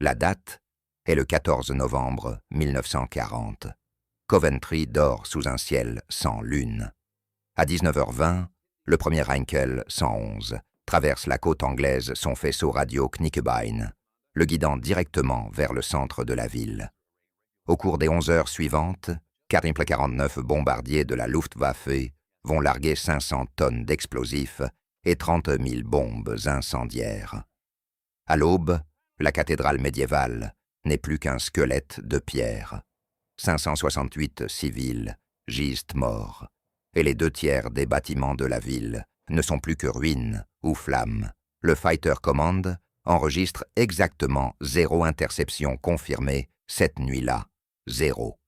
La date est le 14 novembre 1940. Coventry dort sous un ciel sans lune. À 19h20, le premier Heinkel 111 traverse la côte anglaise son faisceau radio Knickebein, le guidant directement vers le centre de la ville. Au cours des 11 heures suivantes, 49 bombardiers de la Luftwaffe vont larguer 500 tonnes d'explosifs et 30 000 bombes incendiaires. À l'aube, la cathédrale médiévale n'est plus qu'un squelette de pierre. 568 civils gisent morts, et les 2/3 des bâtiments de la ville ne sont plus que ruines ou flammes. Le Fighter Command enregistre exactement 0 interception confirmée cette nuit-là. 0.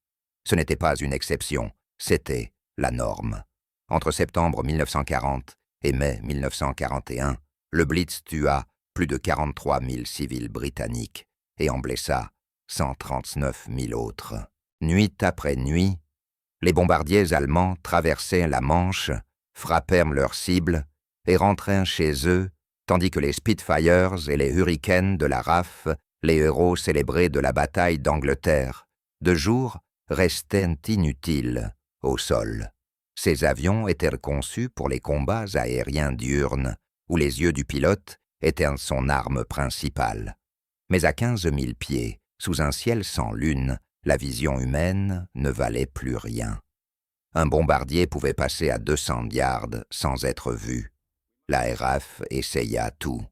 Ce n'était pas une exception, c'était la norme. Entre septembre 1940 et mai 1941, le Blitz tua plus de 43 000 civils britanniques et en blessa 139 000 autres. Nuit après nuit, les bombardiers allemands traversaient la Manche, frappèrent leurs cibles et rentrèrent chez eux, tandis que les Spitfires et les Hurricanes de la RAF, les héros célébrés de la bataille d'Angleterre, de jour restaient inutiles au sol. Ces avions étaient conçus pour les combats aériens diurnes, où les yeux du pilote étaient son arme principale. Mais à 15 000 pieds, sous un ciel sans lune, la vision humaine ne valait plus rien. Un bombardier pouvait passer à 200 yards sans être vu. La RAF essaya tout.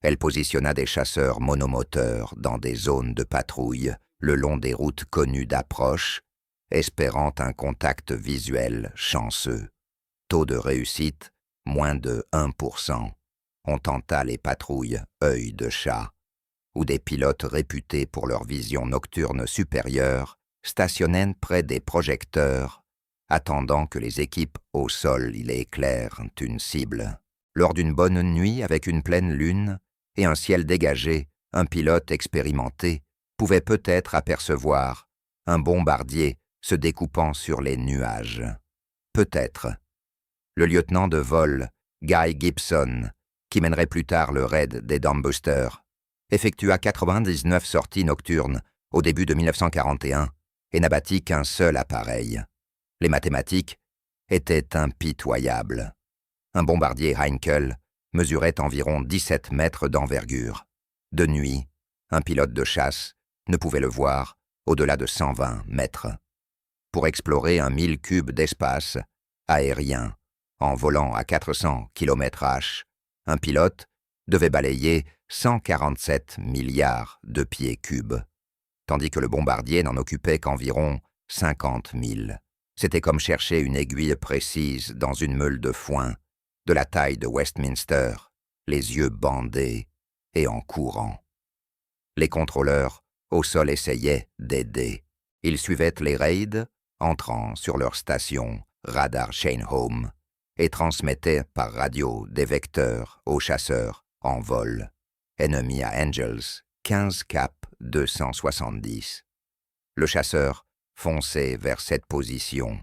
Elle positionna des chasseurs monomoteurs dans des zones de patrouille le long des routes connues d'approche, espérant un contact visuel chanceux. Taux de réussite, moins de 1%. On tenta les patrouilles œil de chat, où des pilotes réputés pour leur vision nocturne supérieure stationnaient près des projecteurs, attendant que les équipes au sol y éclairent une cible. Lors d'une bonne nuit avec une pleine lune et un ciel dégagé, un pilote expérimenté pouvait peut-être apercevoir un bombardier se découpant sur les nuages. Peut-être. Le lieutenant de vol, Guy Gibson, qui mènerait plus tard le raid des Dambusters, effectua 99 sorties nocturnes au début de 1941 et n'abattit qu'un seul appareil. Les mathématiques étaient impitoyables. Un bombardier Heinkel mesurait environ 17 mètres d'envergure. De nuit, un pilote de chasse ne pouvait le voir au-delà de 120 mètres. Pour explorer un 1000 cubes d'espace aérien, en volant à 400 km/h, un pilote devait balayer 147 milliards de pieds cubes, tandis que le bombardier n'en occupait qu'environ 50 000. C'était comme chercher une aiguille précise dans une meule de foin, de la taille de Westminster, les yeux bandés et en courant. Les contrôleurs au sol essayaient d'aider. Ils suivaient les raids, entrant sur leur station radar Home, et transmettaient par radio des vecteurs aux chasseurs en vol. Ennemi à Angels, 15 cap 270. Le chasseur fonçait vers cette position,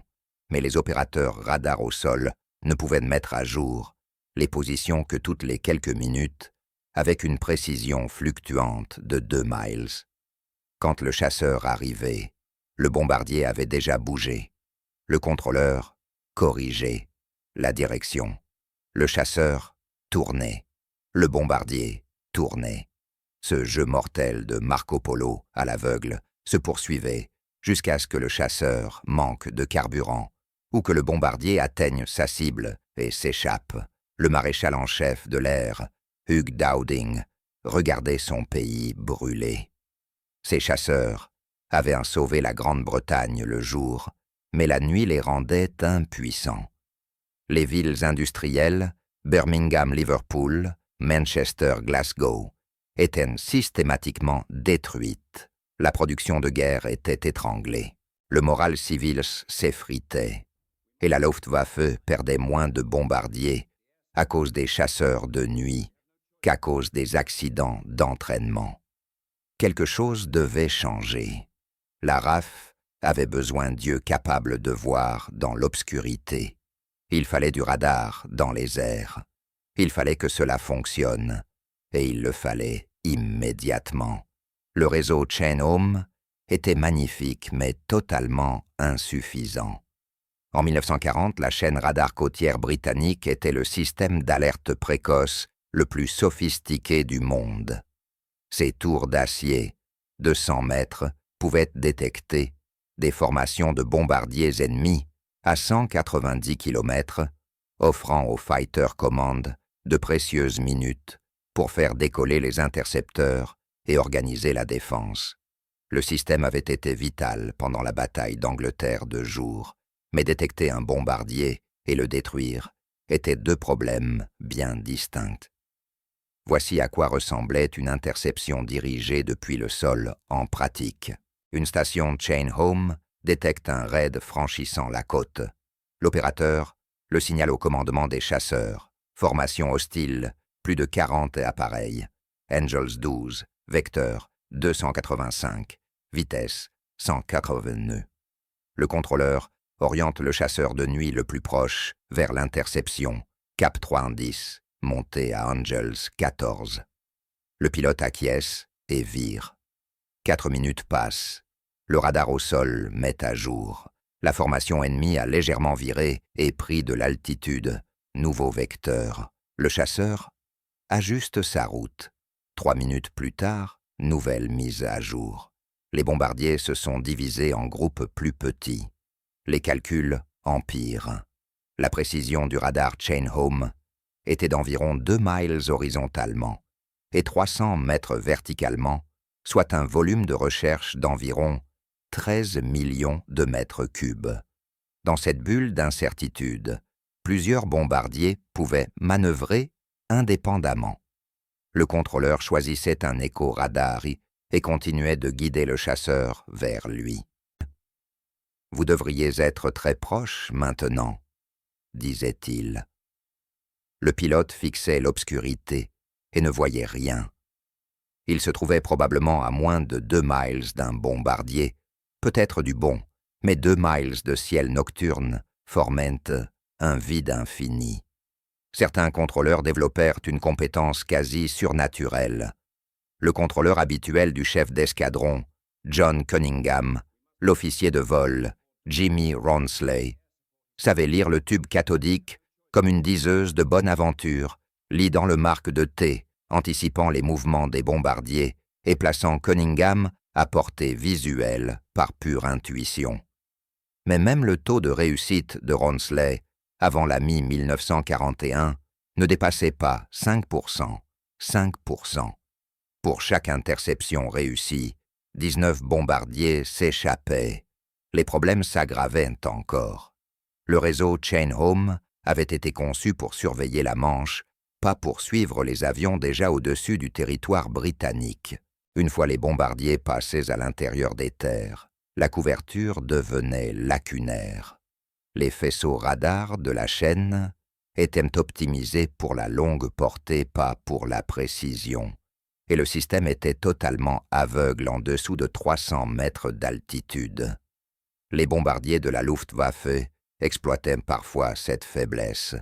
mais les opérateurs radar au sol ne pouvaient mettre à jour les positions que toutes les quelques minutes avec une précision fluctuante de 2 miles. Quand le chasseur arrivait, le bombardier avait déjà bougé. Le contrôleur corrigeait la direction. Le chasseur tournait. Le bombardier tournait. Ce jeu mortel de Marco Polo à l'aveugle se poursuivait jusqu'à ce que le chasseur manque de carburant ou que le bombardier atteigne sa cible et s'échappe. Le maréchal en chef de l'air, Hugh Dowding, regardait son pays brûler. Ces chasseurs avaient sauvé la Grande-Bretagne le jour, mais la nuit les rendait impuissants. Les villes industrielles, Birmingham, Liverpool, Manchester, Glasgow, étaient systématiquement détruites. La production de guerre était étranglée. Le moral civil s'effritait. Et la Luftwaffe perdait moins de bombardiers à cause des chasseurs de nuit qu'à cause des accidents d'entraînement. Quelque chose devait changer. La RAF avait besoin d'yeux capables de voir dans l'obscurité. Il fallait du radar dans les airs. Il fallait que cela fonctionne, et il le fallait immédiatement. Le réseau Chain Home était magnifique mais totalement insuffisant. En 1940, la chaîne radar côtière britannique était le système d'alerte précoce le plus sophistiqué du monde. Ses tours d'acier, de 100 mètres, pouvaient détecter des formations de bombardiers ennemis à 190 km, offrant aux Fighter Command de précieuses minutes pour faire décoller les intercepteurs et organiser la défense. Le système avait été vital pendant la bataille d'Angleterre de jour, mais détecter un bombardier et le détruire étaient deux problèmes bien distincts. Voici à quoi ressemblait une interception dirigée depuis le sol en pratique. Une station Chain Home détecte un raid franchissant la côte. L'opérateur le signale au commandement des chasseurs. Formation hostile, plus de 40 appareils. Angels 12, vecteur 285, vitesse 180 nœuds. Le contrôleur oriente le chasseur de nuit le plus proche vers l'interception, Cap 310, monté à Angels 14. Le pilote acquiesce et vire. 4 minutes passent. Le radar au sol met à jour. La formation ennemie a légèrement viré et pris de l'altitude. Nouveau vecteur. Le chasseur ajuste sa route. 3 minutes plus tard, nouvelle mise à jour. Les bombardiers se sont divisés en groupes plus petits. Les calculs empirent. La précision du radar Chain Home était d'environ 2 miles horizontalement et 300 mètres verticalement, soit un volume de recherche d'environ 13 millions de mètres cubes. Dans cette bulle d'incertitude, plusieurs bombardiers pouvaient manœuvrer indépendamment. Le contrôleur choisissait un écho-radar et continuait de guider le chasseur vers lui. « Vous devriez être très proche maintenant, » disait-il. Le pilote fixait l'obscurité et ne voyait rien. Il se trouvait probablement à moins de 2 miles d'un bombardier, peut-être du bon, mais 2 miles de ciel nocturne formaient un vide infini. Certains contrôleurs développèrent une compétence quasi surnaturelle. Le contrôleur habituel du chef d'escadron, John Cunningham, l'officier de vol, Jimmy Ronsley, savait lire le tube cathodique comme une diseuse de bonne aventure, lidant le marque de T, anticipant les mouvements des bombardiers et plaçant Cunningham à portée visuelle par pure intuition. Mais même le taux de réussite de Ronsley, avant la mi-1941, ne dépassait pas 5%. 5%. Pour chaque interception réussie, 19 bombardiers s'échappaient. Les problèmes s'aggravaient encore. Le réseau Chain Home avait été conçu pour surveiller la Manche, pas pour suivre les avions déjà au-dessus du territoire britannique. Une fois les bombardiers passés à l'intérieur des terres, la couverture devenait lacunaire. Les faisceaux radars de la chaîne étaient optimisés pour la longue portée, pas pour la précision, et le système était totalement aveugle en dessous de 300 mètres d'altitude. Les bombardiers de la Luftwaffe exploitaient parfois cette faiblesse,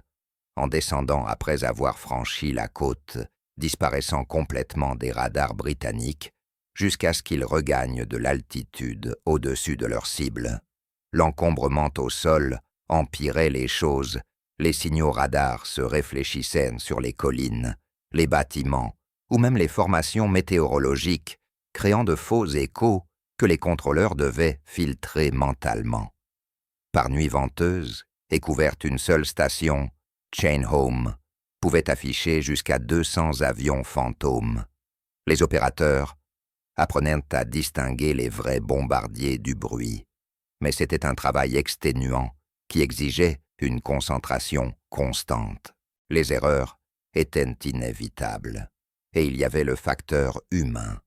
en descendant après avoir franchi la côte, disparaissant complètement des radars britanniques, jusqu'à ce qu'ils regagnent de l'altitude au-dessus de leur cible. L'encombrement au sol empirait les choses, les signaux radars se réfléchissaient sur les collines, les bâtiments, ou même les formations météorologiques, créant de faux échos que les contrôleurs devaient filtrer mentalement. Par nuit venteuse et couverte une seule station, Chain Home pouvait afficher jusqu'à 200 avions fantômes. Les opérateurs apprenaient à distinguer les vrais bombardiers du bruit. Mais c'était un travail exténuant qui exigeait une concentration constante. Les erreurs étaient inévitables. Et il y avait le facteur humain.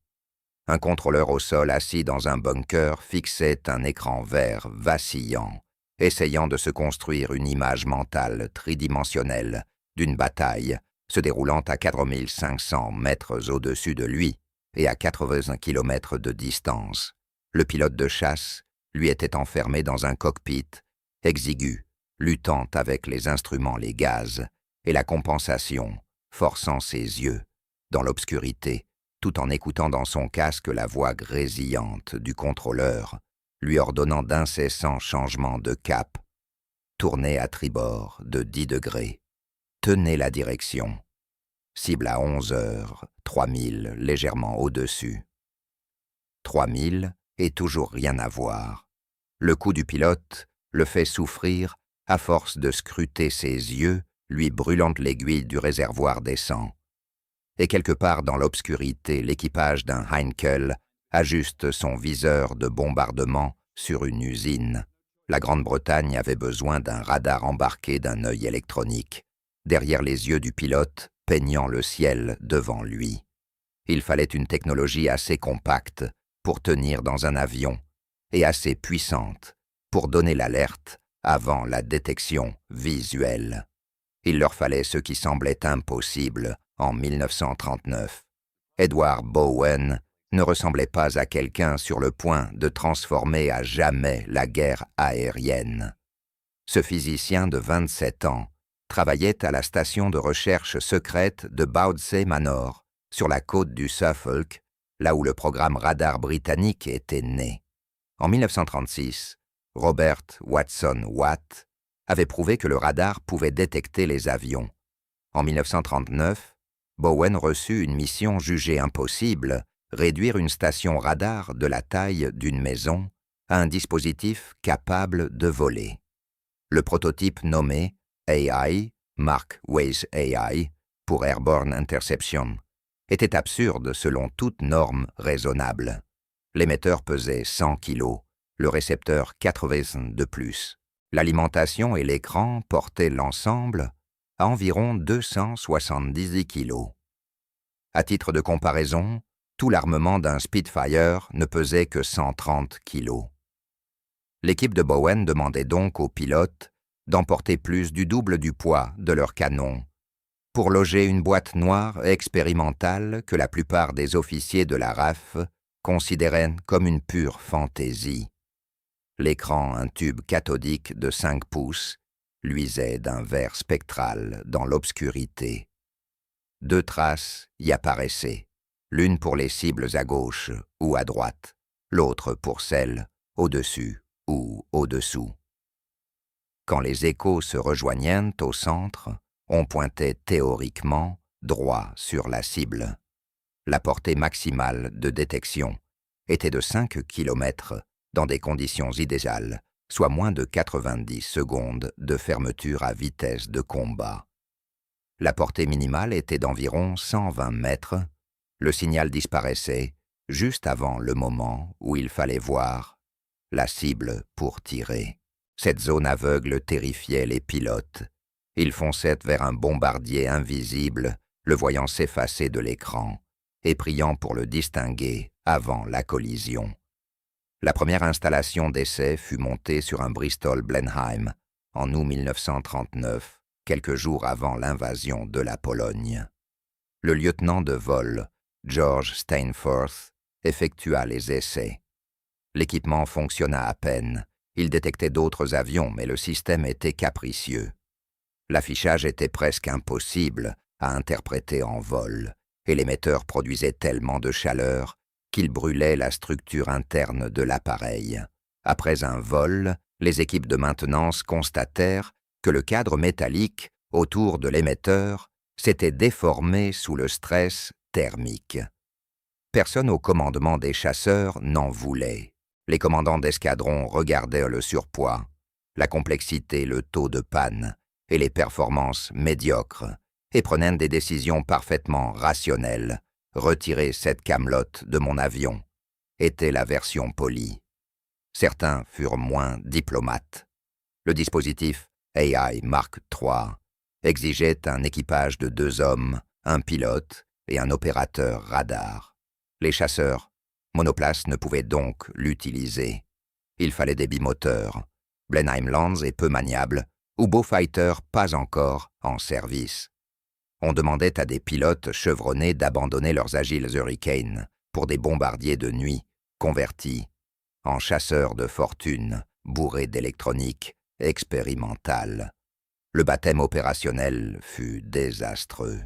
Un contrôleur au sol assis dans un bunker fixait un écran vert vacillant, essayant de se construire une image mentale tridimensionnelle d'une bataille se déroulant à 4500 mètres au-dessus de lui et à 80 km de distance. Le pilote de chasse, lui, était enfermé dans un cockpit, exigu, luttant avec les instruments, les gaz, et la compensation, forçant ses yeux, dans l'obscurité, tout en écoutant dans son casque la voix grésillante du contrôleur, lui ordonnant d'incessants changements de cap. Tournez à tribord de 10 degrés. Tenez la direction. Cible à 11 heures, 3000 légèrement au-dessus. 3000 et toujours rien à voir. Le coup du pilote le fait souffrir à force de scruter ses yeux, lui brûlant l'aiguille du réservoir d'essence. Et quelque part dans l'obscurité, l'équipage d'un Heinkel ajuste son viseur de bombardement sur une usine. La Grande-Bretagne avait besoin d'un radar embarqué d'un œil électronique, derrière les yeux du pilote, peignant le ciel devant lui. Il fallait une technologie assez compacte pour tenir dans un avion et assez puissante pour donner l'alerte avant la détection visuelle. Il leur fallait ce qui semblait impossible en 1939. Edward Bowen ne ressemblait pas à quelqu'un sur le point de transformer à jamais la guerre aérienne. Ce physicien de 27 ans travaillait à la station de recherche secrète de Boudsey Manor, sur la côte du Suffolk, là où le programme radar britannique était né. En 1936, Robert Watson Watt avait prouvé que le radar pouvait détecter les avions. En 1939, Bowen reçut une mission jugée impossible, réduire une station radar de la taille d'une maison à un dispositif capable de voler. Le prototype nommé AI, Mark Waze AI, pour Airborne Interception, était absurde selon toute norme raisonnable. L'émetteur pesait 100 kg, le récepteur 80 de plus. L'alimentation et l'écran portaient l'ensemble à environ 270 kg. À titre de comparaison, tout l'armement d'un Spitfire ne pesait que 130 kg. L'équipe de Bowen demandait donc aux pilotes d'emporter plus du double du poids de leurs canons pour loger une boîte noire expérimentale que la plupart des officiers de la RAF considéraient comme une pure fantaisie. L'écran, un tube cathodique de 5 pouces, luisait d'un vert spectral dans l'obscurité. 2 traces y apparaissaient, l'une pour les cibles à gauche ou à droite, l'autre pour celles au-dessus ou au-dessous. Quand les échos se rejoignaient au centre, on pointait théoriquement droit sur la cible. La portée maximale de détection était de 5 km dans des conditions idéales, soit moins de 90 secondes de fermeture à vitesse de combat. La portée minimale était d'environ 120 mètres. Le signal disparaissait juste avant le moment où il fallait voir la cible pour tirer. Cette zone aveugle terrifiait les pilotes. Ils fonçaient vers un bombardier invisible, le voyant s'effacer de l'écran, et priant pour le distinguer avant la collision. La première installation d'essai fut montée sur un Bristol Blenheim en août 1939, quelques jours avant l'invasion de la Pologne. Le lieutenant de vol, George Steinforth, effectua les essais. L'équipement fonctionna à peine. Il détectait d'autres avions, mais le système était capricieux. L'affichage était presque impossible à interpréter en vol, et l'émetteur produisait tellement de chaleur qu'il brûlait la structure interne de l'appareil. Après un vol, les équipes de maintenance constatèrent que le cadre métallique autour de l'émetteur s'était déformé sous le stress thermique. Personne au commandement des chasseurs n'en voulait. Les commandants d'escadron regardèrent le surpoids, la complexité, le taux de panne et les performances médiocres et prenaient des décisions parfaitement rationnelles. Retirer cette camelote de mon avion était la version polie. Certains furent moins diplomates. Le dispositif AI Mark III exigeait un équipage de 2 hommes, un pilote et un opérateur radar. Les chasseurs monoplaces ne pouvaient donc l'utiliser. Il fallait des bimoteurs. Blenheim Lands est peu maniable, ou Beaufighter pas encore en service. On demandait à des pilotes chevronnés d'abandonner leurs agiles Hurricane pour des bombardiers de nuit, convertis en chasseurs de fortune, bourrés d'électronique expérimentale. Le baptême opérationnel fut désastreux.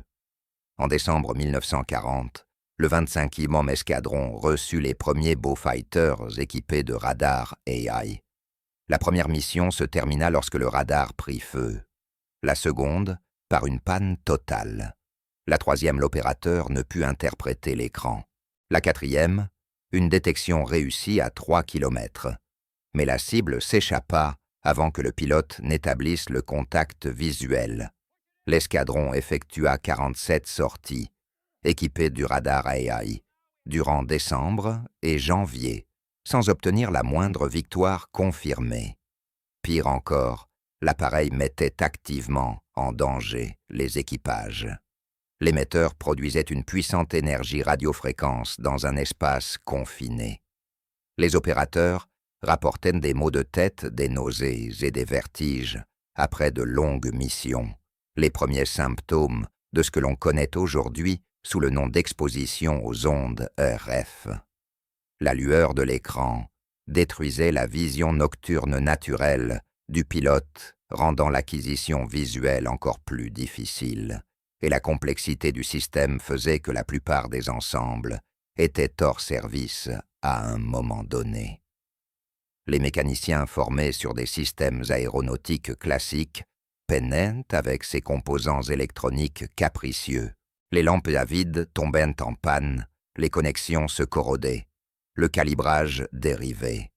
En décembre 1940, le 25e escadron reçut les premiers Beaufighters équipés de radars AI. La première mission se termina lorsque le radar prit feu. La seconde, par une panne totale. La troisième, l'opérateur ne put interpréter l'écran. La quatrième, une détection réussie à 3 kilomètres. Mais la cible s'échappa avant que le pilote n'établisse le contact visuel. L'escadron effectua 47 sorties, équipé du radar AI, durant décembre et janvier, sans obtenir la moindre victoire confirmée. Pire encore, l'appareil mettait activement en danger les équipages. L'émetteur produisait une puissante énergie radiofréquence dans un espace confiné. Les opérateurs rapportaient des maux de tête, des nausées et des vertiges après de longues missions, les premiers symptômes de ce que l'on connaît aujourd'hui sous le nom d'exposition aux ondes RF. La lueur de l'écran détruisait la vision nocturne naturelle du pilote, rendant l'acquisition visuelle encore plus difficile, et la complexité du système faisait que la plupart des ensembles étaient hors service à un moment donné. Les mécaniciens formés sur des systèmes aéronautiques classiques peinaient avec ses composants électroniques capricieux. Les lampes à vide tombaient en panne, les connexions se corrodaient, le calibrage dérivait.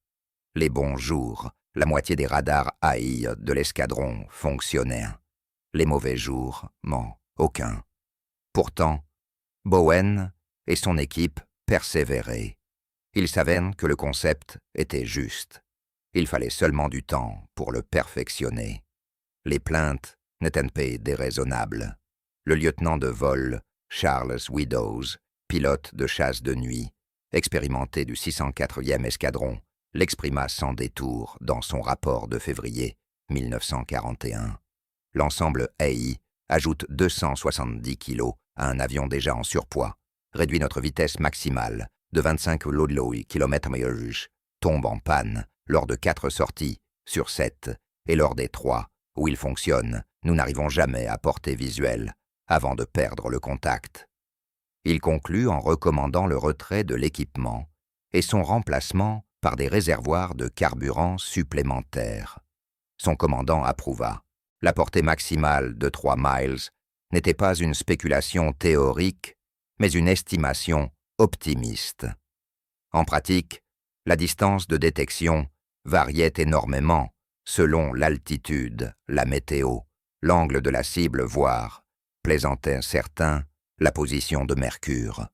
Les bons jours, la moitié des radars AI de l'escadron fonctionnaient. Les mauvais jours, aucun. Pourtant, Bowen et son équipe persévéraient. Ils savaient que le concept était juste. Il fallait seulement du temps pour le perfectionner. Les plaintes n'étaient pas déraisonnables. Le lieutenant de vol, Charles Widdows, pilote de chasse de nuit, expérimenté du 604e escadron, l'exprima sans détour dans son rapport de février 1941. L'ensemble AI ajoute 270 kg à un avion déjà en surpoids, réduit notre vitesse maximale de 25 km/h, tombe en panne lors de 4 sorties sur 7, et lors des 3 où il fonctionne, nous n'arrivons jamais à portée visuelle avant de perdre le contact. Il conclut en recommandant le retrait de l'équipement et son remplacement par des réservoirs de carburant supplémentaires. Son commandant approuva. La portée maximale de 3 miles n'était pas une spéculation théorique, mais une estimation optimiste. En pratique, la distance de détection variait énormément selon l'altitude, la météo, l'angle de la cible, voire, plaisantaient certains, la position de Mercure.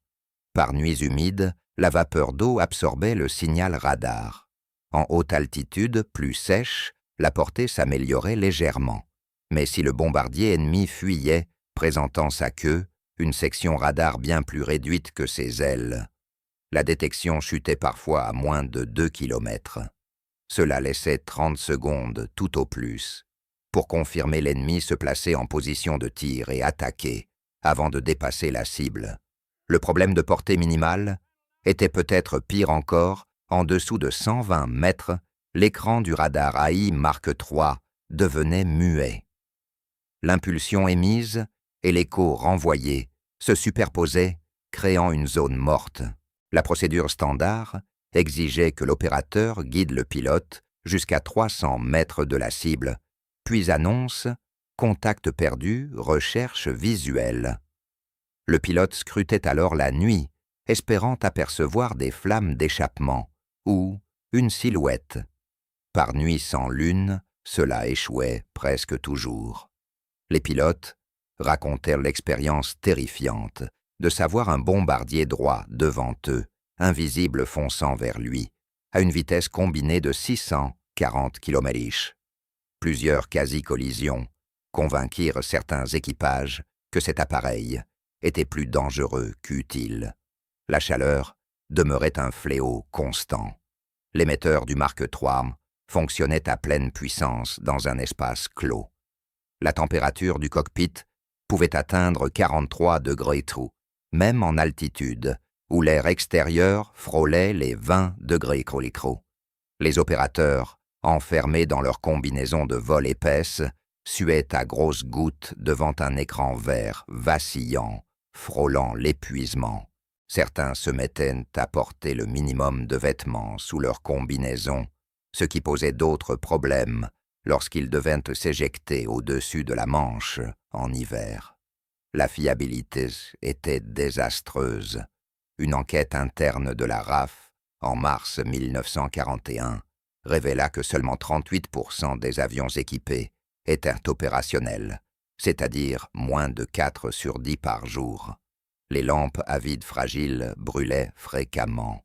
Par nuits humides, la vapeur d'eau absorbait le signal radar. En haute altitude, plus sèche, la portée s'améliorait légèrement. Mais si le bombardier ennemi fuyait, présentant sa queue, une section radar bien plus réduite que ses ailes, la détection chutait parfois à moins de 2 km. Cela laissait 30 secondes tout au plus pour confirmer l'ennemi se placer en position de tir et attaquer avant de dépasser la cible. Le problème de portée minimale était peut-être pire encore. En dessous de 120 mètres, l'écran du radar AI Mark III devenait muet. L'impulsion émise et l'écho renvoyé se superposaient, créant une zone morte. La procédure standard exigeait que l'opérateur guide le pilote jusqu'à 300 mètres de la cible, puis annonce « contact perdu, recherche visuelle ». Le pilote scrutait alors la nuit, espérant apercevoir des flammes d'échappement ou une silhouette. Par nuit sans lune, cela échouait presque toujours. Les pilotes racontèrent l'expérience terrifiante de savoir un bombardier droit devant eux, invisible fonçant vers lui, à une vitesse combinée de 640 km/h. Plusieurs quasi-collisions convainquirent certains équipages que cet appareil était plus dangereux qu'utile. La chaleur demeurait un fléau constant. L'émetteur du Mark III fonctionnait à pleine puissance dans un espace clos. La température du cockpit pouvait atteindre 43 degrés trous, même en altitude, où l'air extérieur frôlait les 20 degrés crollicro. Les opérateurs, enfermés dans leur combinaison de vol épaisse, suaient à grosses gouttes devant un écran vert vacillant, frôlant l'épuisement. Certains se mettaient à porter le minimum de vêtements sous leur combinaison, ce qui posait d'autres problèmes lorsqu'ils devaient s'éjecter au-dessus de la Manche en hiver. La fiabilité était désastreuse. Une enquête interne de la RAF, en mars 1941, révéla que seulement 38% des avions équipés étaient opérationnels, c'est-à-dire moins de 4 sur 10 par jour. Les lampes à vide fragile brûlaient fréquemment.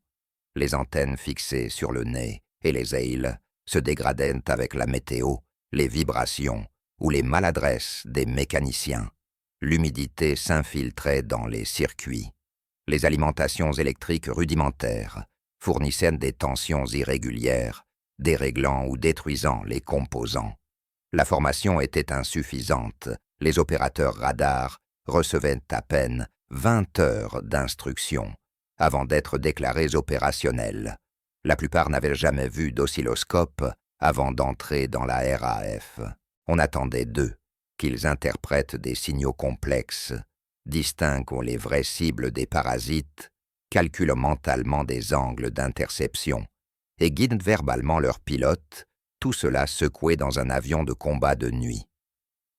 Les antennes fixées sur le nez et les ailes se dégradaient avec la météo, les vibrations ou les maladresses des mécaniciens. L'humidité s'infiltrait dans les circuits. Les alimentations électriques rudimentaires fournissaient des tensions irrégulières, déréglant ou détruisant les composants. La formation était insuffisante. Les opérateurs radars recevaient à peine 20 heures d'instruction avant d'être déclarés opérationnels. La plupart n'avaient jamais vu d'oscilloscope avant d'entrer dans la RAF. On attendait d'eux qu'ils interprètent des signaux complexes, distinguent les vraies cibles des parasites, calculent mentalement des angles d'interception et guident verbalement leurs pilotes, tout cela secoué dans un avion de combat de nuit.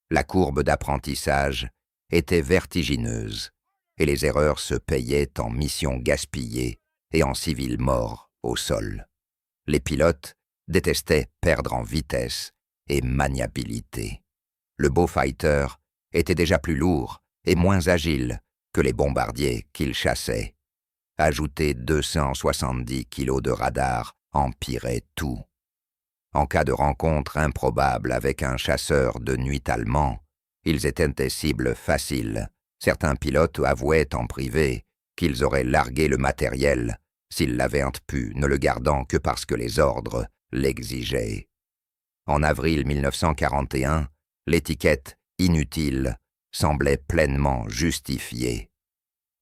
La courbe d'apprentissage était vertigineuse et les erreurs se payaient en missions gaspillées et en civils morts au sol. Les pilotes détestaient perdre en vitesse et maniabilité. Le Beaufighter était déjà plus lourd et moins agile que les bombardiers qu'il chassait. Ajouter 270 kilos de radar empirait tout. En cas de rencontre improbable avec un chasseur de nuit allemand, ils étaient des cibles faciles. Certains pilotes avouaient en privé qu'ils auraient largué le matériel s'ils l'avaient pu, ne le gardant que parce que les ordres l'exigeaient. En avril 1941, l'étiquette « inutile » semblait pleinement justifiée.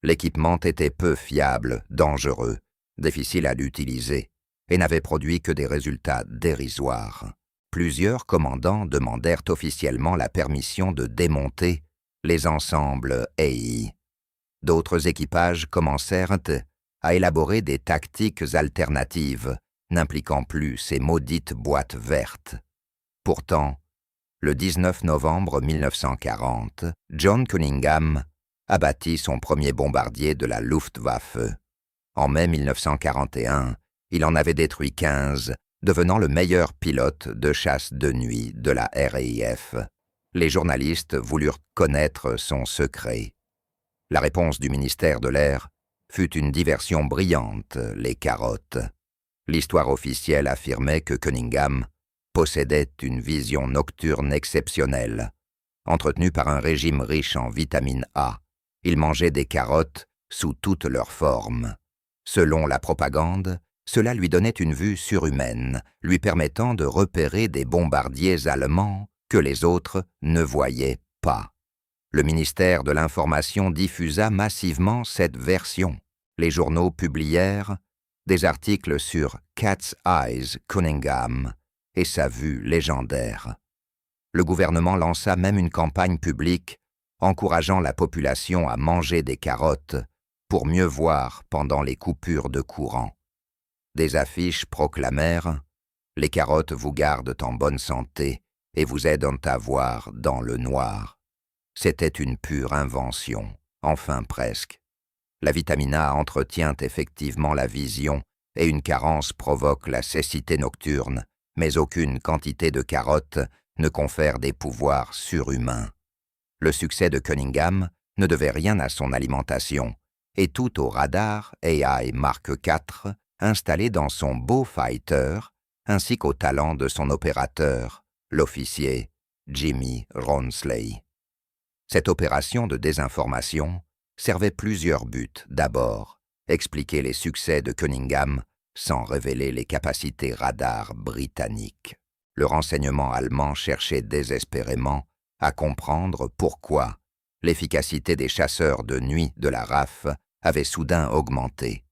L'équipement était peu fiable, dangereux, difficile à l'utiliser et n'avait produit que des résultats dérisoires. Plusieurs commandants demandèrent officiellement la permission de démonter les ensembles AI. D'autres équipages commencèrent à élaborer des tactiques alternatives, n'impliquant plus ces maudites boîtes vertes. Pourtant, le 19 novembre 1940, John Cunningham abattit son premier bombardier de la Luftwaffe. En mai 1941, il en avait détruit 15, devenant le meilleur pilote de chasse de nuit de la RAF. Les journalistes voulurent connaître son secret. La réponse du ministère de l'Air fut une diversion brillante, les carottes. L'histoire officielle affirmait que Cunningham possédait une vision nocturne exceptionnelle. Entretenu par un régime riche en vitamine A, il mangeait des carottes sous toutes leurs formes. Selon la propagande, cela lui donnait une vue surhumaine, lui permettant de repérer des bombardiers allemands que les autres ne voyaient pas. Le ministère de l'Information diffusa massivement cette version. Les journaux publièrent des articles sur Cat's Eyes Cunningham et sa vue légendaire. Le gouvernement lança même une campagne publique encourageant la population à manger des carottes pour mieux voir pendant les coupures de courant. Des affiches proclamèrent « Les carottes vous gardent en bonne santé et vous aident à voir dans le noir ». C'était une pure invention, enfin presque. La vitamine A entretient effectivement la vision et une carence provoque la cécité nocturne, mais aucune quantité de carottes ne confère des pouvoirs surhumains. Le succès de Cunningham ne devait rien à son alimentation, et tout au radar AI Mark IV installé dans son Beaufighter, ainsi qu'au talent de son opérateur, l'officier Jimmy Ronsley. Cette opération de désinformation servait plusieurs buts. D'abord, expliquer les succès de Cunningham sans révéler les capacités radar britanniques. Le renseignement allemand cherchait désespérément à comprendre pourquoi l'efficacité des chasseurs de nuit de la RAF avait soudain augmenté.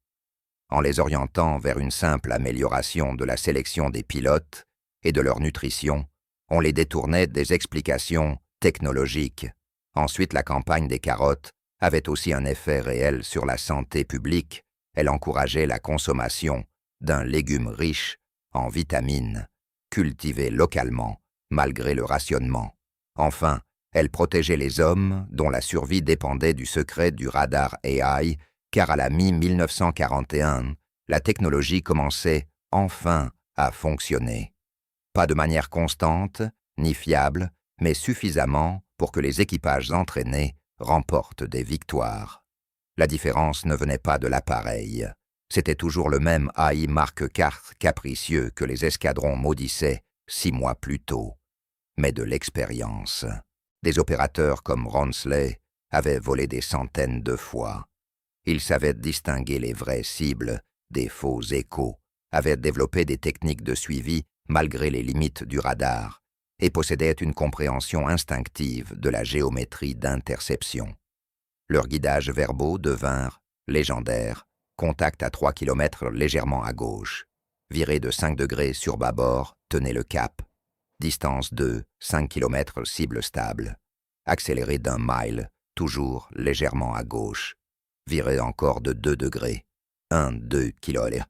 En les orientant vers une simple amélioration de la sélection des pilotes et de leur nutrition, on les détournait des explications technologiques. Ensuite, la campagne des carottes avait aussi un effet réel sur la santé publique. Elle encourageait la consommation d'un légume riche en vitamines, cultivé localement, malgré le rationnement. Enfin, elle protégeait les hommes dont la survie dépendait du secret du radar AI, car à la mi-1941, la technologie commençait enfin à fonctionner. Pas de manière constante, ni fiable, mais suffisamment pour que les équipages entraînés remportent des victoires. La différence ne venait pas de l'appareil. C'était toujours le même AI Mark IV capricieux que les escadrons maudissaient 6 mois plus tôt, mais de l'expérience. Des opérateurs comme Ronsley avaient volé des centaines de fois. Ils savaient distinguer les vraies cibles des faux échos, avaient développé des techniques de suivi malgré les limites du radar, et possédaient une compréhension instinctive de la géométrie d'interception. Leurs guidages verbaux devinrent légendaires. Contact à 3 km légèrement à gauche. Virée de 5 degrés sur bâbord, tenez le cap. Distance de 5 km, cible stable. Accéléré d'1 mile, toujours légèrement à gauche. Virée encore de 2 degrés. 1-2 km.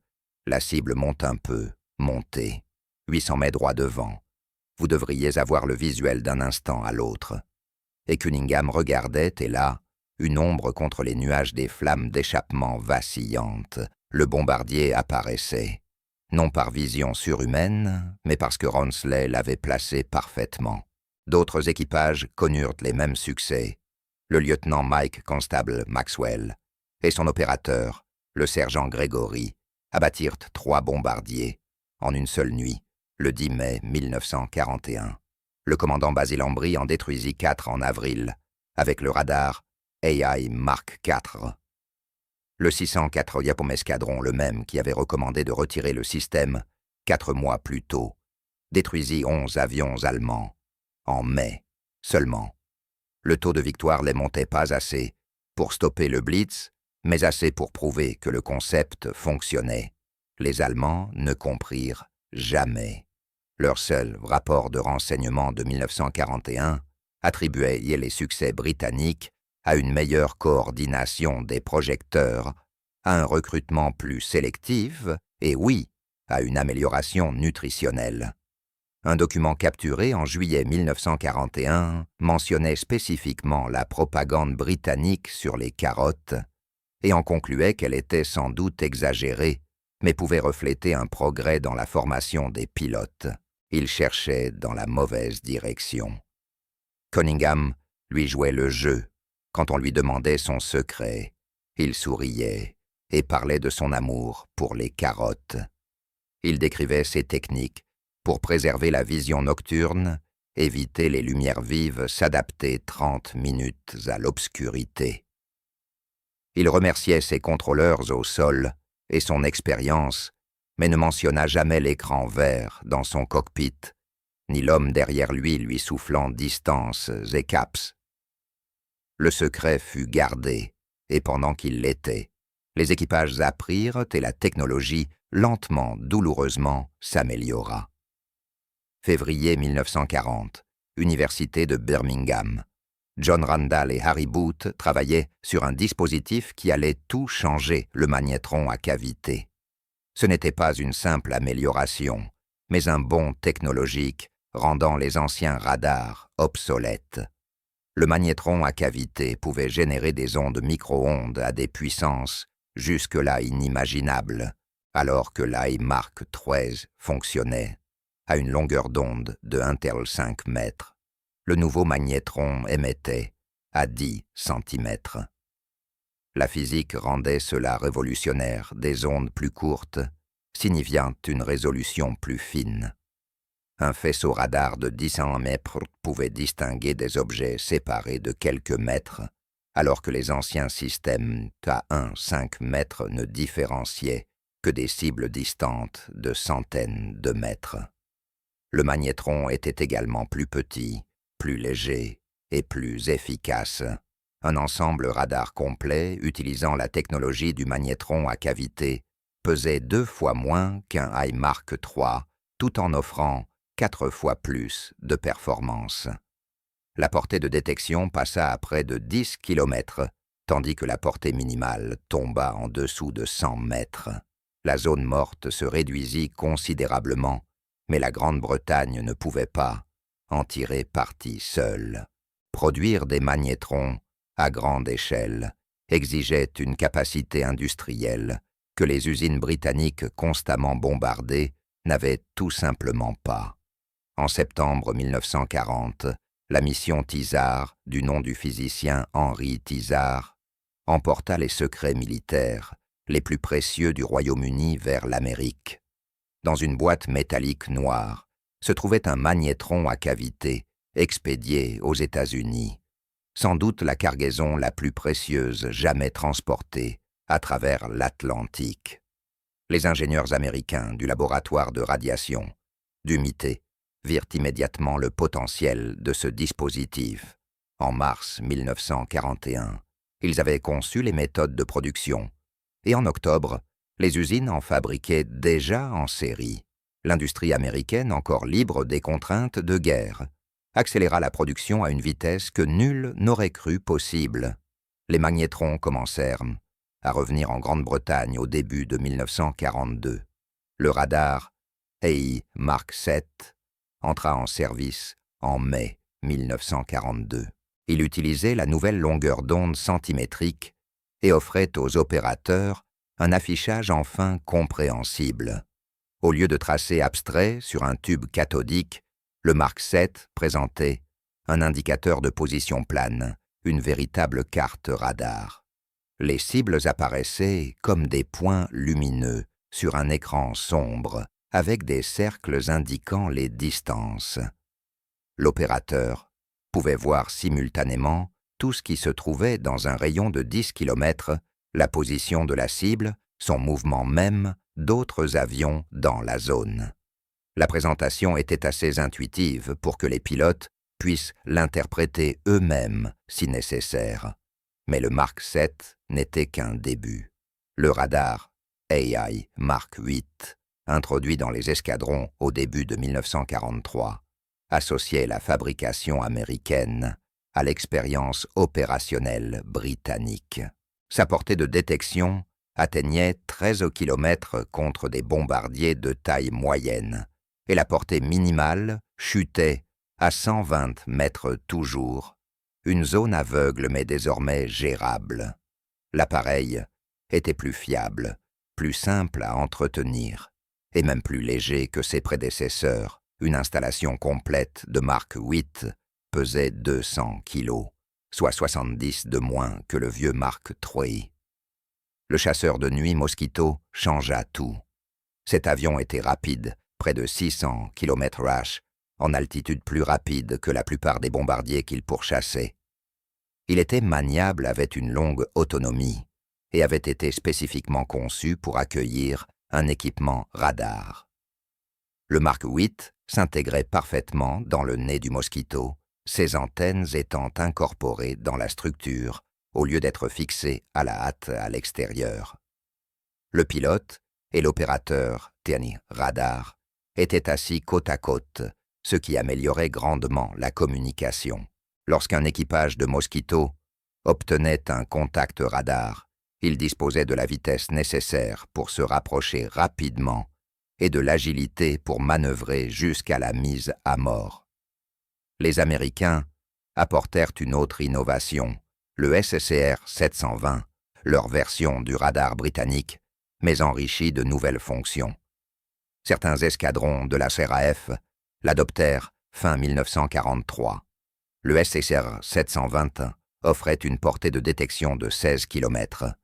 La cible monte un peu, montez. 800 mètres droit devant. Vous devriez avoir le visuel d'un instant à l'autre. Et Cunningham regardait, et là, une ombre contre les nuages des flammes d'échappement vacillantes. Le bombardier apparaissait, non par vision surhumaine, mais parce que Ronsley l'avait placé parfaitement. D'autres équipages connurent les mêmes succès. Le lieutenant Mike Constable Maxwell et son opérateur, le sergent Gregory, abattirent 3 bombardiers en une seule nuit, le 10 mai 1941. Le commandant Basil Ambry en détruisit 4 en avril, avec le radar AI Mark IV. Le 604e escadron, le même qui avait recommandé de retirer le système 4 mois plus tôt, détruisit 11 avions allemands, en mai seulement. Le taux de victoire ne montait pas assez pour stopper le Blitz, mais assez pour prouver que le concept fonctionnait. Les Allemands ne comprirent jamais. Leur seul rapport de renseignement de 1941 attribuait les succès britanniques à une meilleure coordination des projecteurs, à un recrutement plus sélectif et oui, à une amélioration nutritionnelle. Un document capturé en juillet 1941 mentionnait spécifiquement la propagande britannique sur les carottes et en concluait qu'elle était sans doute exagérée, mais pouvait refléter un progrès dans la formation des pilotes. Il cherchait dans la mauvaise direction. Cunningham lui jouait le jeu. Quand on lui demandait son secret, il souriait et parlait de son amour pour les carottes. Il décrivait ses techniques pour préserver la vision nocturne, éviter les lumières vives, s'adapter 30 minutes à l'obscurité. Il remerciait ses contrôleurs au sol et son expérience, mais ne mentionna jamais l'écran vert dans son cockpit, ni l'homme derrière lui soufflant distances et caps. Le secret fut gardé, et pendant qu'il l'était, les équipages apprirent et la technologie, lentement, douloureusement, s'améliora. Février 1940, Université de Birmingham. John Randall et Harry Booth travaillaient sur un dispositif qui allait tout changer, le magnétron à cavité. Ce n'était pas une simple amélioration, mais un bond technologique rendant les anciens radars obsolètes. Le magnétron à cavité pouvait générer des ondes micro-ondes à des puissances jusque-là inimaginables, alors que l'AI Mark XIII fonctionnait à une longueur d'onde de 1,5 mètres. Le nouveau magnétron émettait à 10 cm. La physique rendait cela révolutionnaire, des ondes plus courtes, signifiant une résolution plus fine. Un faisceau radar de 10 mètres pouvait distinguer des objets séparés de quelques mètres, alors que les anciens systèmes à 1,5 mètres ne différenciaient que des cibles distantes de centaines de mètres. Le magnétron était également plus petit, plus léger et plus efficace. Un ensemble radar complet utilisant la technologie du magnétron à cavité pesait 2 fois moins qu'un AI Mark III, tout en offrant 4 fois plus de performance. La portée de détection passa à près de 10 km tandis que la portée minimale tomba en dessous de 100 mètres. La zone morte se réduisit considérablement, mais la Grande-Bretagne ne pouvait pas en tirer parti seule. Produire des magnétrons à grande échelle exigeait une capacité industrielle que les usines britanniques constamment bombardées n'avaient tout simplement pas. En septembre 1940, la mission Tizard, du nom du physicien Henry Tizard, emporta les secrets militaires les plus précieux du Royaume-Uni vers l'Amérique. Dans une boîte métallique noire se trouvait un magnétron à cavité expédié aux États-Unis, sans doute la cargaison la plus précieuse jamais transportée à travers l'Atlantique. Les ingénieurs américains du laboratoire de radiation d'Humité virent immédiatement le potentiel de ce dispositif. En mars 1941, ils avaient conçu les méthodes de production, et en octobre, les usines en fabriquaient déjà en série. L'industrie américaine, encore libre des contraintes de guerre, accéléra la production à une vitesse que nul n'aurait cru possible. Les magnétrons commencèrent à revenir en Grande-Bretagne au début de 1942. Le radar AI Mark VII entra en service en mai 1942. Il utilisait la nouvelle longueur d'onde centimétrique et offrait aux opérateurs un affichage enfin compréhensible. Au lieu de tracés abstraits sur un tube cathodique, le Mark VII présentait un indicateur de position plane, une véritable carte radar. Les cibles apparaissaient comme des points lumineux sur un écran sombre, avec des cercles indiquant les distances. L'opérateur pouvait voir simultanément tout ce qui se trouvait dans un rayon de 10 km, la position de la cible, son mouvement même d'autres avions dans la zone. La présentation était assez intuitive pour que les pilotes puissent l'interpréter eux-mêmes si nécessaire. Mais le Mark VII n'était qu'un début. Le radar AI Mark VIII, introduit dans les escadrons au début de 1943, associait la fabrication américaine à l'expérience opérationnelle britannique. Sa portée de détection atteignait 13 km contre des bombardiers de taille moyenne, et la portée minimale chutait à 120 mètres toujours, une zone aveugle mais désormais gérable. L'appareil était plus fiable, plus simple à entretenir, et même plus léger que ses prédécesseurs. Une installation complète de Mark VIII pesait 200 kilos, soit 70 de moins que le vieux Mark III. Le chasseur de nuit Mosquito changea tout. Cet avion était rapide, près de 600 km/h, en altitude plus rapide que la plupart des bombardiers qu'il pourchassait. Il était maniable, avait une longue autonomie et avait été spécifiquement conçu pour accueillir un équipement radar. Le Mark VIII s'intégrait parfaitement dans le nez du Mosquito, ses antennes étant incorporées dans la structure au lieu d'être fixées à la hâte à l'extérieur. Le pilote et l'opérateur, radar, étaient assis côte à côte, ce qui améliorait grandement la communication. Lorsqu'un équipage de Mosquito obtenait un contact radar, il disposait de la vitesse nécessaire pour se rapprocher rapidement et de l'agilité pour manœuvrer jusqu'à la mise à mort. Les Américains apportèrent une autre innovation, le SSR 720, leur version du radar britannique, mais enrichie de nouvelles fonctions. Certains escadrons de la SRAF l'adoptèrent fin 1943. Le SSR 720 offrait une portée de détection de 16 km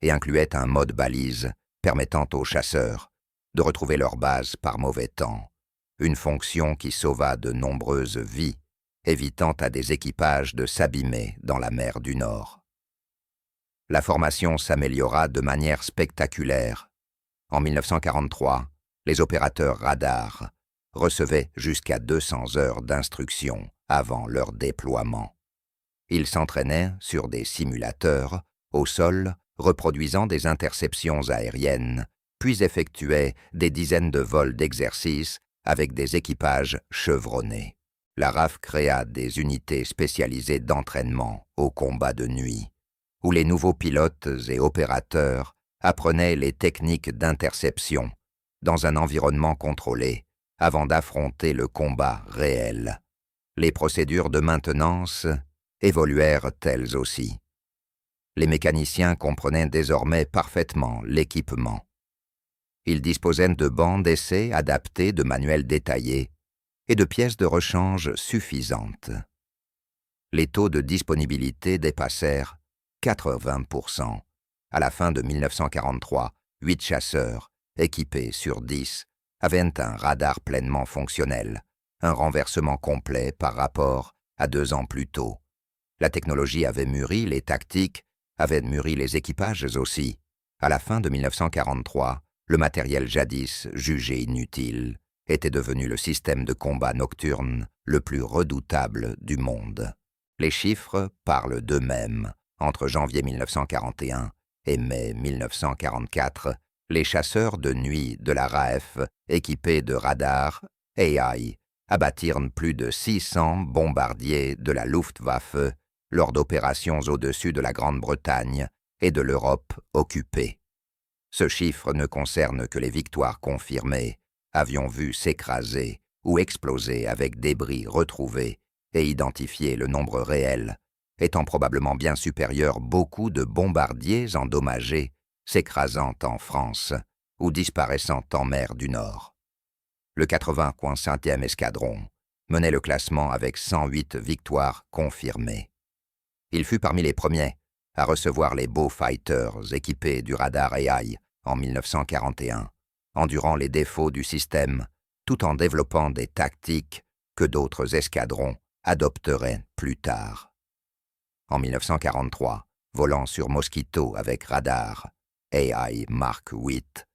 et incluait un mode balise permettant aux chasseurs de retrouver leur base par mauvais temps, une fonction qui sauva de nombreuses vies, évitant à des équipages de s'abîmer dans la mer du Nord. La formation s'améliora de manière spectaculaire. En 1943, les opérateurs radars recevaient jusqu'à 200 heures d'instruction avant leur déploiement. Ils s'entraînaient sur des simulateurs, au sol, reproduisant des interceptions aériennes, puis effectuaient des dizaines de vols d'exercice avec des équipages chevronnés. La RAF créa des unités spécialisées d'entraînement au combat de nuit. où les nouveaux pilotes et opérateurs apprenaient les techniques d'interception dans un environnement contrôlé avant d'affronter le combat réel. Les procédures de maintenance évoluèrent elles aussi. Les mécaniciens comprenaient désormais parfaitement l'équipement. Ils disposaient de bancs d'essai adaptés, de manuels détaillés et de pièces de rechange suffisantes. Les taux de disponibilité dépassèrent 80%. À la fin de 1943, 8 chasseurs, équipés sur 10, avaient un radar pleinement fonctionnel, un renversement complet par rapport à 2 ans plus tôt. La technologie avait mûri, les tactiques avaient mûri, les équipages aussi. À la fin de 1943, le matériel jadis jugé inutile était devenu le système de combat nocturne le plus redoutable du monde. Les chiffres parlent d'eux-mêmes. Entre janvier 1941 et mai 1944, les chasseurs de nuit de la RAF, équipés de radars AI, abattirent plus de 600 bombardiers de la Luftwaffe lors d'opérations au-dessus de la Grande-Bretagne et de l'Europe occupée. Ce chiffre ne concerne que les victoires confirmées, avions vus s'écraser ou exploser avec débris retrouvés et identifier le nombre réel, étant probablement bien supérieur, beaucoup de bombardiers endommagés s'écrasant en France ou disparaissant en mer du Nord. Le 80e escadron menait le classement avec 108 victoires confirmées. Il fut parmi les premiers à recevoir les Beaufighters équipés du radar AI en 1941, endurant les défauts du système tout en développant des tactiques que d'autres escadrons adopteraient plus tard. En 1943, volant sur Mosquito avec radar AI Mark 8,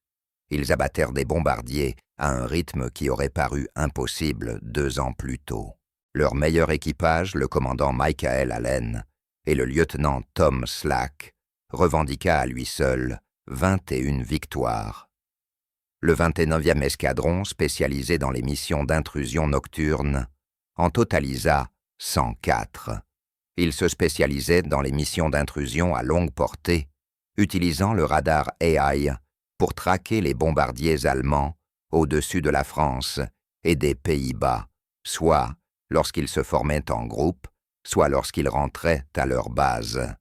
ils abattèrent des bombardiers à un rythme qui aurait paru impossible 2 ans plus tôt. Leur meilleur équipage, le commandant Michael Allen et le lieutenant Tom Slack, revendiqua à lui seul 21 victoires. Le 29e escadron, spécialisé dans les missions d'intrusion nocturne, en totalisa 104. Il se spécialisait dans les missions d'intrusion à longue portée, utilisant le radar AI pour traquer les bombardiers allemands au-dessus de la France et des Pays-Bas, soit lorsqu'ils se formaient en groupe, soit lorsqu'ils rentraient à leur base.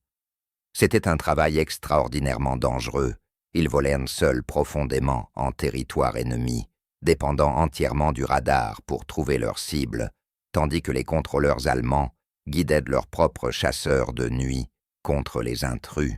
C'était un travail extraordinairement dangereux. Ils volèrent seuls profondément en territoire ennemi, dépendant entièrement du radar pour trouver leurs cibles, tandis que les contrôleurs allemands guidaient leurs propres chasseurs de nuit contre les intrus.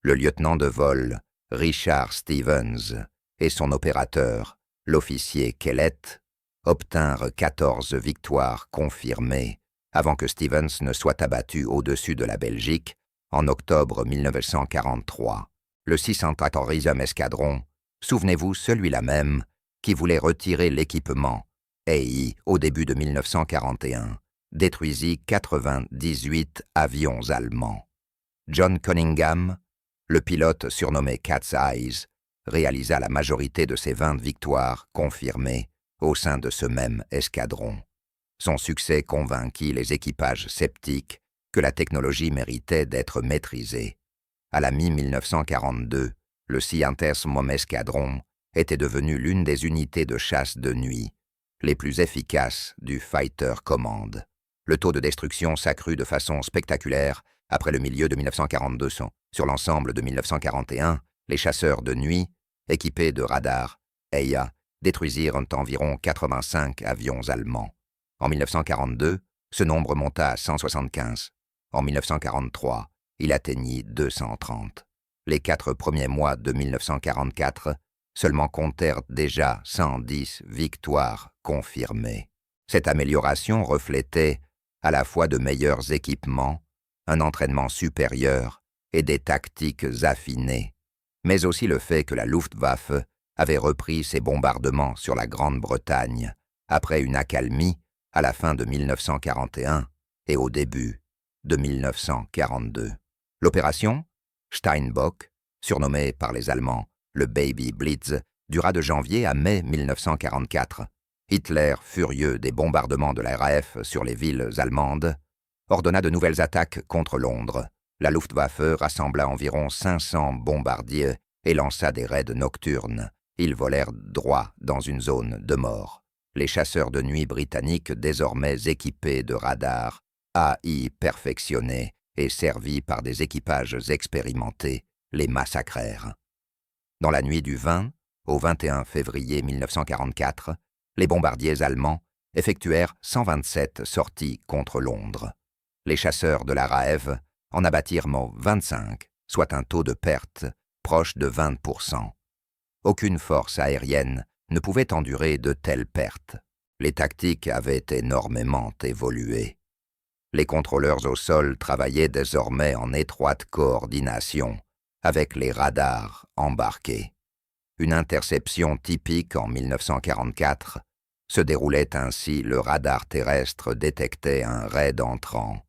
Le lieutenant de vol, Richard Stevens, et son opérateur, l'officier Kellett, obtinrent 14 victoires confirmées avant que Stevens ne soit abattu au-dessus de la Belgique en octobre 1943. Le 614e escadron, souvenez-vous celui-là même, qui voulait retirer l'équipement, AI au début de 1941, détruisit 98 avions allemands. John Cunningham, le pilote surnommé Cat's Eyes, réalisa la majorité de ses 20 victoires confirmées au sein de ce même escadron. Son succès convainquit les équipages sceptiques que la technologie méritait d'être maîtrisée. À la mi-1942, le 110e escadron était devenu l'une des unités de chasse de nuit les plus efficaces du Fighter Command. Le taux de destruction s'accrut de façon spectaculaire après le milieu de 1942. Sur l'ensemble de 1941, les chasseurs de nuit, équipés de radars EIA, détruisirent environ 85 avions allemands. En 1942, ce nombre monta à 175. En 1943, il atteignit 230. Les 4 premiers mois de 1944 seulement comptèrent déjà 110 victoires confirmées. Cette amélioration reflétait à la fois de meilleurs équipements, un entraînement supérieur et des tactiques affinées, mais aussi le fait que la Luftwaffe avait repris ses bombardements sur la Grande-Bretagne après une accalmie à la fin de 1941 et au début de 1942. L'opération Steinbock, surnommée par les Allemands le Baby Blitz, dura de janvier à mai 1944. Hitler, furieux des bombardements de la RAF sur les villes allemandes, ordonna de nouvelles attaques contre Londres, La Luftwaffe rassembla environ 500 bombardiers et lança des raids nocturnes. Ils volèrent droit dans une zone de mort. Les chasseurs de nuit britanniques, désormais équipés de radars, AI perfectionnés et servis par des équipages expérimentés, les massacrèrent. Dans la nuit du 20 au 21 février 1944, les bombardiers allemands effectuèrent 127 sorties contre Londres. Les chasseurs de la RAF en abattirent 25, soit un taux de perte proche de 20%. Aucune force aérienne ne pouvait endurer de telles pertes. Les tactiques avaient énormément évolué. Les contrôleurs au sol travaillaient désormais en étroite coordination avec les radars embarqués. Une interception typique en 1944 se déroulait ainsi: le radar terrestre détectait un raid entrant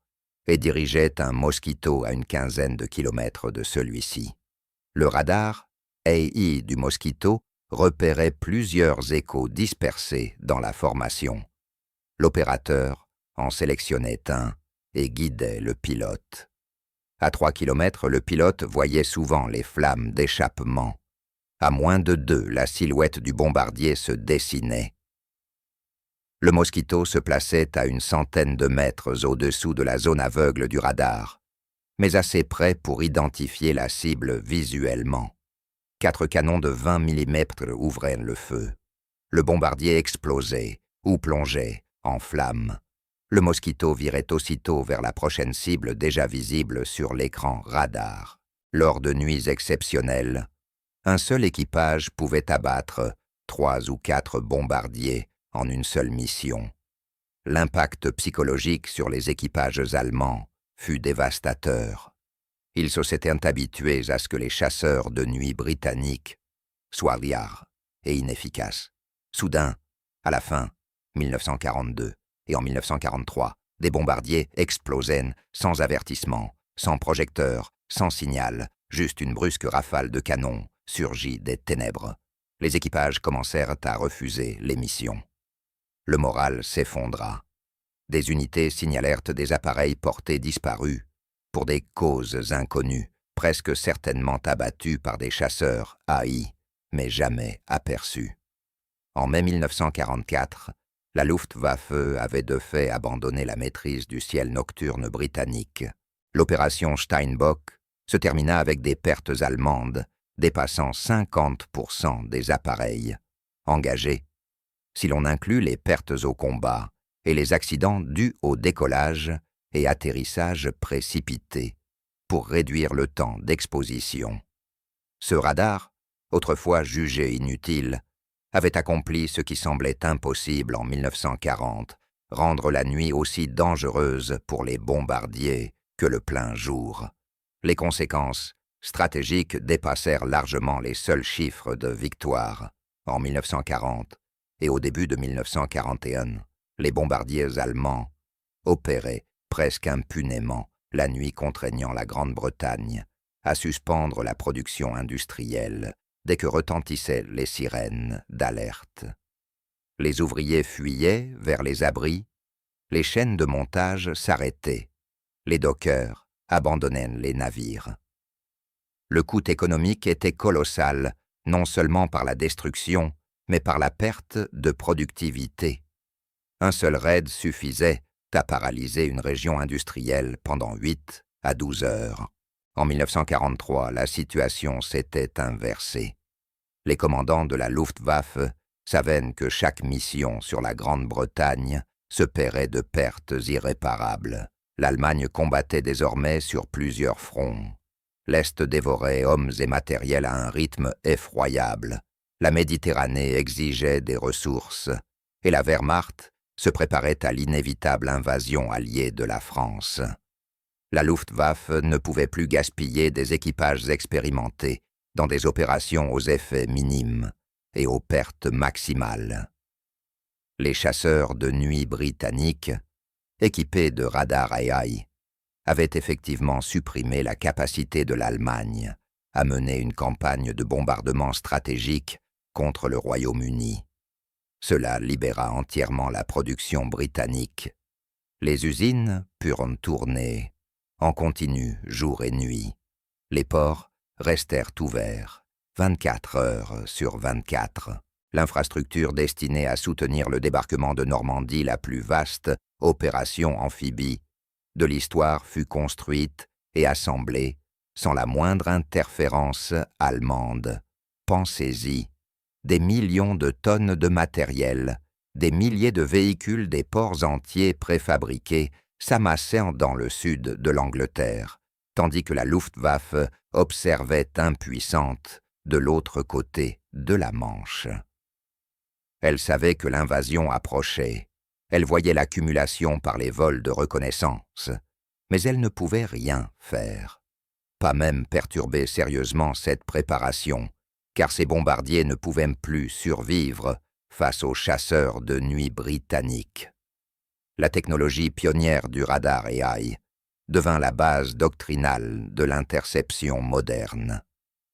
et dirigeait un Mosquito à une quinzaine de kilomètres de celui-ci. Le radar AI du Mosquito repérait plusieurs échos dispersés dans la formation. L'opérateur en sélectionnait un et guidait le pilote. À 3 kilomètres, le pilote voyait souvent les flammes d'échappement. À moins de 2, la silhouette du bombardier se dessinait. Le Mosquito se plaçait à une centaine de mètres au-dessous de la zone aveugle du radar, mais assez près pour identifier la cible visuellement. 4 canons de 20 mm ouvraient le feu. Le bombardier explosait ou plongeait en flammes. Le Mosquito virait aussitôt vers la prochaine cible déjà visible sur l'écran radar. Lors de nuits exceptionnelles, un seul équipage pouvait abattre 3 ou 4 bombardiers en une seule mission. L'impact psychologique sur les équipages allemands fut dévastateur. Ils se s'étaient habitués à ce que les chasseurs de nuit britanniques soient liards et inefficaces. Soudain, à la fin 1942 et en 1943, des bombardiers explosaient sans avertissement, sans projecteur, sans signal, juste une brusque rafale de canon surgit des ténèbres. Les équipages commencèrent à refuser les missions. Le moral s'effondra. Des unités signalèrent des appareils portés disparus pour des causes inconnues, presque certainement abattus par des chasseurs AI, mais jamais aperçus. En mai 1944, la Luftwaffe avait de fait abandonné la maîtrise du ciel nocturne britannique. L'opération Steinbock se termina avec des pertes allemandes dépassant 50% des appareils engagés, si l'on inclut les pertes au combat et les accidents dus au décollage et atterrissage précipité, pour réduire le temps d'exposition. Ce radar, autrefois jugé inutile, avait accompli ce qui semblait impossible en 1940, rendre la nuit aussi dangereuse pour les bombardiers que le plein jour. Les conséquences stratégiques dépassèrent largement les seuls chiffres de victoire. En 1940 et au début de 1941, les bombardiers allemands opéraient presque impunément, la nuit contraignant la Grande-Bretagne à suspendre la production industrielle dès que retentissaient les sirènes d'alerte. Les ouvriers fuyaient vers les abris, les chaînes de montage s'arrêtaient, les dockers abandonnaient les navires. Le coût économique était colossal, non seulement par la destruction, mais par la perte de productivité. Un seul raid suffisait à paralyser une région industrielle pendant 8 à 12 heures. En 1943, la situation s'était inversée. Les commandants de la Luftwaffe savaient que chaque mission sur la Grande-Bretagne se paierait de pertes irréparables. L'Allemagne combattait désormais sur plusieurs fronts. L'Est dévorait hommes et matériel à un rythme effroyable. La Méditerranée exigeait des ressources, et la Wehrmacht se préparait à l'inévitable invasion alliée de la France. La Luftwaffe ne pouvait plus gaspiller des équipages expérimentés dans des opérations aux effets minimes et aux pertes maximales. Les chasseurs de nuit britanniques, équipés de radars AI, avaient effectivement supprimé la capacité de l'Allemagne à mener une campagne de bombardement stratégique contre le Royaume-Uni. Cela libéra entièrement la production britannique. Les usines purent tourner en continu jour et nuit. Les ports restèrent ouverts, 24 heures sur 24. L'infrastructure destinée à soutenir le débarquement de Normandie, la plus vaste opération amphibie de l'histoire, fut construite et assemblée sans la moindre interférence allemande. Pensez-y, des millions de tonnes de matériel, des milliers de véhicules, des ports entiers préfabriqués s'amassaient dans le sud de l'Angleterre, tandis que la Luftwaffe observait impuissante de l'autre côté de la Manche. Elle savait que l'invasion approchait, elle voyait l'accumulation par les vols de reconnaissance, mais elle ne pouvait rien faire, pas même perturber sérieusement cette préparation, car ces bombardiers ne pouvaient plus survivre face aux chasseurs de nuit britanniques. La technologie pionnière du radar AI devint la base doctrinale de l'interception moderne.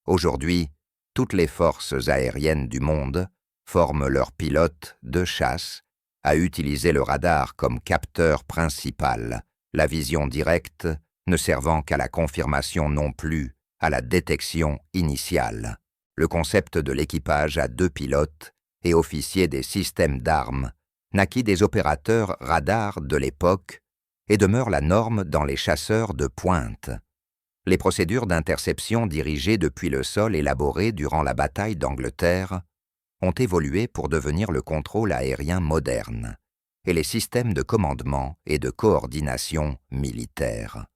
Aujourd'hui, toutes les forces aériennes du monde forment leurs pilotes de chasse à utiliser le radar comme capteur principal, la vision directe ne servant qu'à la confirmation non plus à la détection initiale. Le concept de l'équipage à 2 pilotes et officiers des systèmes d'armes naquit des opérateurs radars de l'époque et demeure la norme dans les chasseurs de pointe. Les procédures d'interception dirigées depuis le sol élaborées durant la bataille d'Angleterre ont évolué pour devenir le contrôle aérien moderne et les systèmes de commandement et de coordination militaire.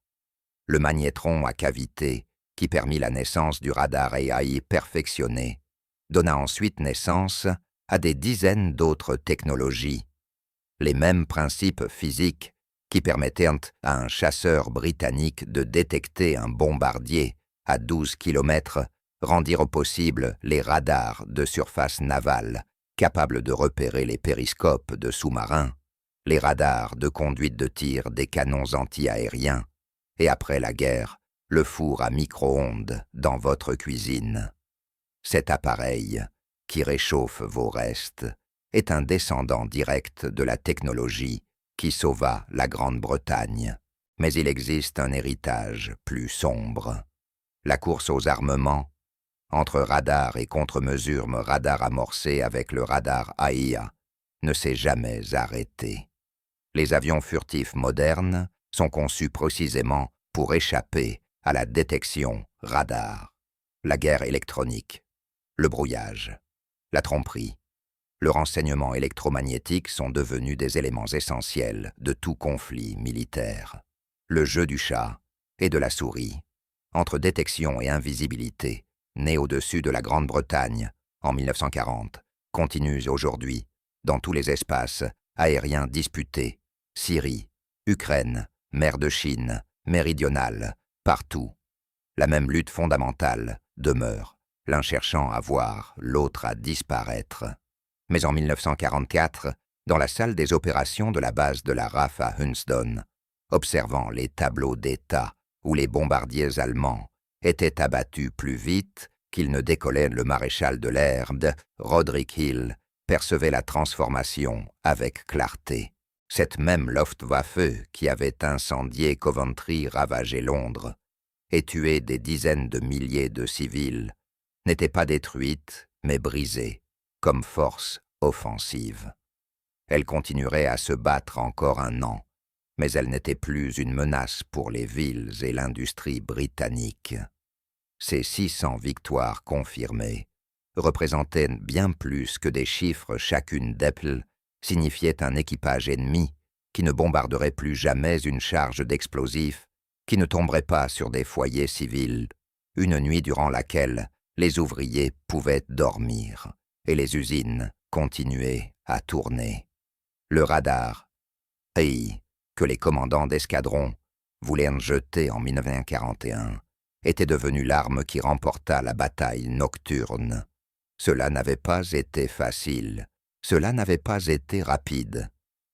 Le magnétron à cavité, qui permit la naissance du radar AI perfectionné, donna ensuite naissance à des dizaines d'autres technologies. Les mêmes principes physiques qui permettaient à un chasseur britannique de détecter un bombardier à 12 km rendirent possible les radars de surface navale, capables de repérer les périscopes de sous-marins, les radars de conduite de tir des canons anti-aériens, et après la guerre, le four à micro-ondes dans votre cuisine. Cet appareil, qui réchauffe vos restes, est un descendant direct de la technologie qui sauva la Grande-Bretagne. Mais il existe un héritage plus sombre. La course aux armements, entre radar et contre-mesure radar amorcé avec le radar AIA, ne s'est jamais arrêtée. Les avions furtifs modernes sont conçus précisément pour échapper à la détection radar. La guerre électronique, le brouillage, la tromperie, le renseignement électromagnétique sont devenus des éléments essentiels de tout conflit militaire. Le jeu du chat et de la souris, entre détection et invisibilité, né au-dessus de la Grande-Bretagne en 1940, continue aujourd'hui dans tous les espaces aériens disputés, Syrie, Ukraine, mer de Chine, méridionale, partout. La même lutte fondamentale demeure, l'un cherchant à voir, l'autre à disparaître. Mais en 1944, dans la salle des opérations de la base de la RAF à Hunsdon, observant les tableaux d'état où les bombardiers allemands étaient abattus plus vite qu'ils ne décollaient, le maréchal de l'air de Roderick Hill percevait la transformation avec clarté. Cette même Luftwaffe qui avait incendié Coventry, ravagé Londres et tué des dizaines de milliers de civils n'était pas détruite, mais brisée, comme force offensive. Elle continuerait à se battre encore un an, mais elle n'était plus une menace pour les villes et l'industrie britannique. Ces 600 victoires confirmées représentaient bien plus que des chiffres chacune d'elles, signifiaient un équipage ennemi qui ne bombarderait plus jamais une charge d'explosifs, qui ne tomberait pas sur des foyers civils, une nuit durant laquelle les ouvriers pouvaient dormir et les usines continuaient à tourner. Le radar, AI, que les commandants d'escadron voulaient jeter en 1941, était devenu l'arme qui remporta la bataille nocturne. Cela n'avait pas été facile, cela n'avait pas été rapide.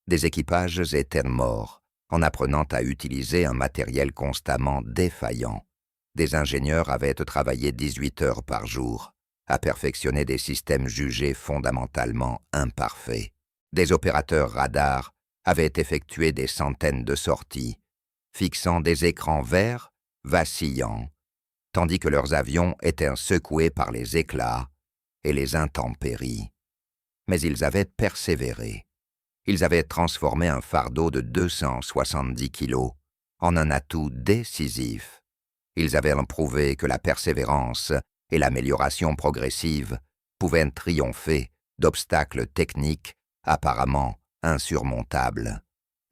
Des équipages étaient morts en apprenant à utiliser un matériel constamment défaillant. Des ingénieurs avaient travaillé 18 heures par jour à perfectionner des systèmes jugés fondamentalement imparfaits. Des opérateurs radars avaient effectué des centaines de sorties, fixant des écrans verts vacillants, tandis que leurs avions étaient secoués par les éclats et les intempéries. Mais ils avaient persévéré. Ils avaient transformé un fardeau de 270 kilos en un atout décisif. Ils avaient prouvé que la persévérance et l'amélioration progressive pouvaient triompher d'obstacles techniques apparemment insurmontables.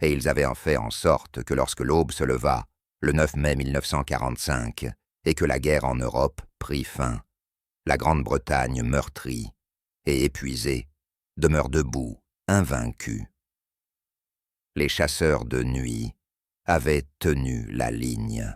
Et ils avaient fait en sorte que lorsque l'aube se leva, le 9 mai 1945, et que la guerre en Europe prit fin, la Grande-Bretagne meurtrie et épuisée demeure debout, invaincue. Les chasseurs de nuit avaient tenu la ligne.